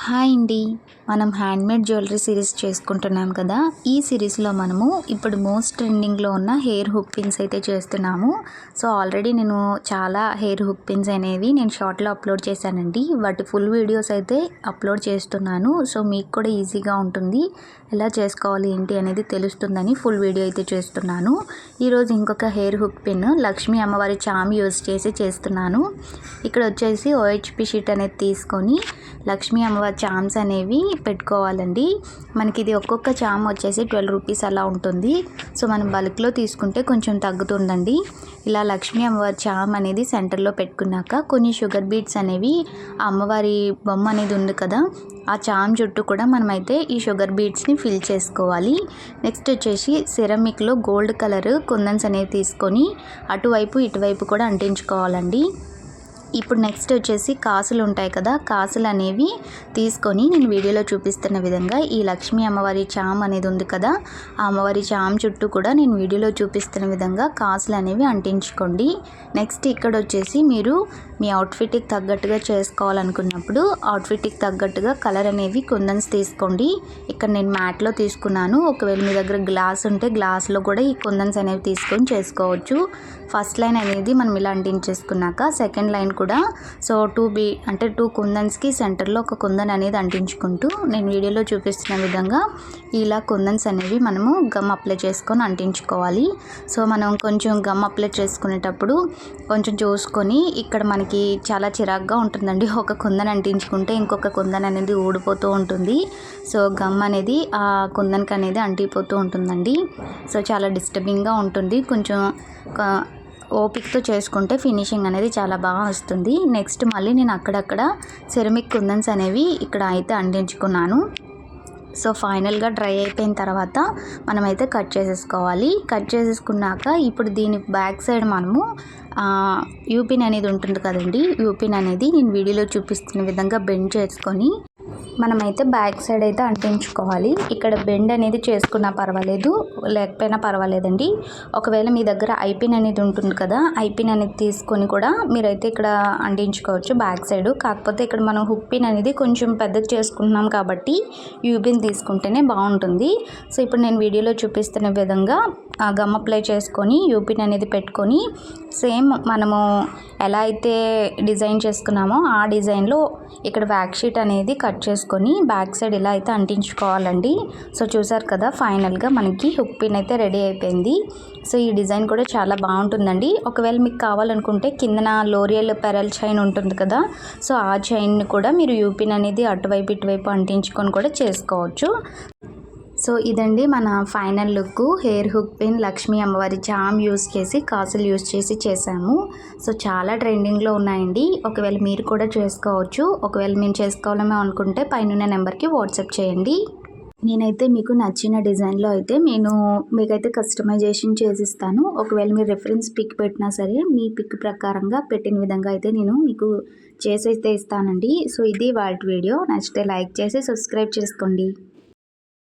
Hi అండి. మనం handmade jewellery series చేసుకుంటున్నాం కదా. ఈ సిరీస్లో మనము ఇప్పుడు మోస్ట్ ట్రెండింగ్లో ఉన్న హెయిర్ హుక్ పిన్స్ అయితే చేస్తున్నాము. సో ఆల్రెడీ నేను చాలా హెయిర్ హుక్ పిన్స్ అనేవి నేను షార్ట్లో అప్లోడ్ చేశానండి. వాటి ఫుల్ వీడియోస్ అయితే అప్లోడ్ చేస్తున్నాను. సో మీకు కూడా ఈజీగా ఉంటుంది, ఎలా చేసుకోవాలి ఏంటి అనేది తెలుస్తుందని ఫుల్ వీడియో అయితే చేస్తున్నాను. ఈరోజు ఇంకొక హెయిర్ హుక్ పిన్ లక్ష్మీ అమ్మవారి చామ్ యూజ్ చేసి చేస్తున్నాను. ఇక్కడ వచ్చేసి ఓహెచ్పి షీట్ అనేది తీసుకొని లక్ష్మీ అమ్మవారి చామ్స్ అనేవి పెట్టుకోవాలండి. మనకి ఇది ఒక్కొక్క చామ్ వచ్చేసి 12 రూపీస్ అలా ఉంటుంది. సో మనం బల్క్లో తీసుకుంటే కొంచెం తగ్గుతుందండి. ఇలా లక్ష్మీ అమ్మవారి చామ్ అనేది సెంటర్లో పెట్టుకున్నాక కొన్ని షుగర్ బీట్స్ అనేవి ఆ అమ్మవారి బొమ్మ అనేది ఉంది కదా, ఆ చామ్ చుట్టూ కూడా మనమైతే ఈ షుగర్ బీట్స్ని ఫిల్ చేసుకోవాలి. నెక్స్ట్ వచ్చేసి సిరమిక్లో గోల్డ్ కలర్ కుందన్స్ అనేవి తీసుకొని అటువైపు ఇటువైపు కూడా అంటించుకోవాలండి. ఇప్పుడు నెక్స్ట్ వచ్చేసి కాసులు ఉంటాయి కదా, కాసులు అనేవి తీసుకొని నేను వీడియోలో చూపిస్తున్న విధంగా ఈ లక్ష్మీ అమ్మవారి చామ్ అనేది ఉంది కదా, ఆ అమ్మవారి చామ్ చుట్టూ కూడా నేను వీడియోలో చూపిస్తున్న విధంగా కాసులు అనేవి అంటించుకోండి. నెక్స్ట్ ఇక్కడ వచ్చేసి మీరు మీ అవుట్ఫిట్కి తగ్గట్టుగా చేసుకోవాలనుకున్నప్పుడు అవుట్ఫిట్కి తగ్గట్టుగా కలర్ అనేవి కుందన్స్ తీసుకోండి. ఇక్కడ నేను మ్యాట్లో తీసుకున్నాను. ఒకవేళ మీ దగ్గర గ్లాస్ ఉంటే గ్లాస్లో కూడా ఈ కుందన్స్ అనేవి తీసుకొని చేసుకోవచ్చు. ఫస్ట్ లైన్ అనేది మనం ఇలా అంటించేసుకున్నాక సెకండ్ లైన్ కూడా సో 2 కుందన్స్కి సెంటర్లో ఒక కుందన్ అనేది అంటించుకుంటూ నేను వీడియోలో చూపిస్తున్న విధంగా ఇలా కుందన్స్ అనేవి మనము గమ్ అప్లై చేసుకొని అంటించుకోవాలి. సో మనం కొంచెం గమ్ అప్లై చేసుకునేటప్పుడు కొంచెం చూసుకొని, ఇక్కడ మనకి చాలా చిరాగ్గా ఉంటుందండి, ఒక కుందన్ అంటించుకుంటే ఇంకొక కుందన్ అనేది ఊడిపోతూ ఉంటుంది. సో గమ్ అనేది ఆ కుందన్కి అనేది అంటిపోతూ ఉంటుందండి. సో చాలా డిస్టర్బింగ్గా ఉంటుంది. కొంచెం ఓపికతో చేసుకుంటే ఫినిషింగ్ అనేది చాలా బాగా వస్తుంది. నెక్స్ట్ మళ్ళీ నేను అక్కడక్కడ సెరమిక్ కుందన్స్ అనేవి ఇక్కడ అయితే అంటించుకున్నాను. సో ఫైనల్గా డ్రై అయిపోయిన తర్వాత మనమైతే కట్ చేసేసుకోవాలి. కట్ చేసేసుకున్నాక ఇప్పుడు దీని బ్యాక్ సైడ్ మనము యూపిన్ అనేది ఉంటుంది కదండి, యూపిన్ అనేది నేను వీడియోలో చూపిస్తున్న విధంగా బెండ్ చేసుకొని మనమైతే బ్యాక్ సైడ్ అయితే అంటించుకోవాలి. ఇక్కడ బెండ్ అనేది చేసుకున్నా పర్వాలేదు, లేకపోయినా పర్వాలేదండి. ఒకవేళ మీ దగ్గర ఐపిన్ అనేది ఉంటుంది కదా, ఐపిన్ అనేది తీసుకొని కూడా మీరైతే ఇక్కడ అంటించుకోవచ్చు బ్యాక్ సైడ్. కాకపోతే ఇక్కడ మనం హుక్ పిన్ అనేది కొంచెం పెద్దది చేసుకుంటున్నాం కాబట్టి యూపిన్ తీసుకుంటేనే బాగుంటుంది. సో ఇప్పుడు నేను వీడియోలో చూపిస్తున్న విధంగా గమ్ అప్లై చేసుకొని యూపిన్ అనేది పెట్టుకొని సేమ్ మనము ఎలా అయితే డిజైన్ చేసుకున్నామో ఆ డిజైన్లో ఇక్కడ బ్యాక్ షీట్ అనేది కట్ చేసుకొని బ్యాక్ సైడ్ ఇలా అయితే అంటించుకోవాలండి. సో చూసారు కదా, ఫైనల్గా మనకి హుక్ పిన్ అయితే రెడీ అయిపోయింది. సో ఈ డిజైన్ కూడా చాలా బాగుంటుందండి. ఒకవేళ మీకు కావాలనుకుంటే కిందన లోరియల్ పెరల్ చైన్ ఉంటుంది కదా, సో ఆ చైన్ని కూడా మీరు యూపిన్ అనేది అటువైపు ఇటువైపు అంటించుకొని కూడా చేసుకోవచ్చు. సో ఇదండి మన final look. Hair hook pin Lakshmi అమ్మవారి చామ్ యూస్ చేసి కాసులు యూస్ చేసి చేసాము. సో చాలా ట్రెండింగ్లో ఉన్నాయండి. ఒకవేళ మీరు కూడా చేసుకోవచ్చు. ఒకవేళ మేము చేసుకోవాలేమో అనుకుంటే పైన నెంబర్కి వాట్సాప్ చేయండి. నేనైతే మీకు నచ్చిన డిజైన్లో అయితే మీకైతే కస్టమైజేషన్ చేసిస్తాను. ఒకవేళ మీరు రెఫరెన్స్ పిక్ పెట్టినా సరే మీ పిక్ ప్రకారంగా పెట్టిన విధంగా అయితే నేను మీకు చేసి అయితే ఇస్తానండి. సో ఇది వాటి వీడియో. నచ్చితే లైక్ చేసి సబ్స్క్రైబ్ చేసుకోండి.